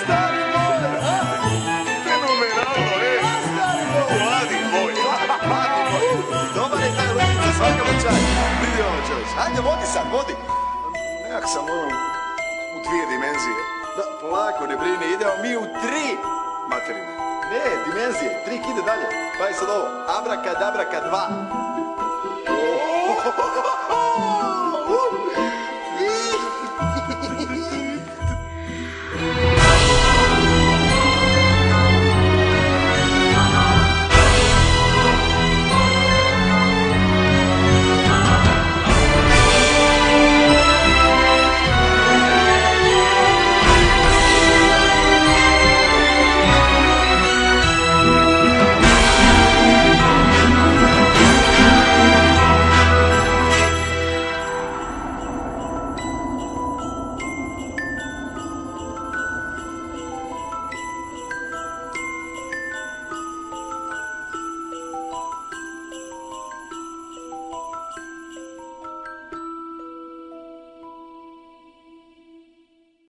Stari moj! Fenomenalno, Stari moj! Mladi moj. Dobar je taj Letica, svaka mu čaj. Vidi ovo čovječ. Ajde, vodi sad, vodi. Nekak sam u 2 dimenzije. Da, polako, ne brini, idemo mi u 3 materine. Ne, dimenzije, 3 ide dalje. Pa je sad ovo, abrakadabraka 2.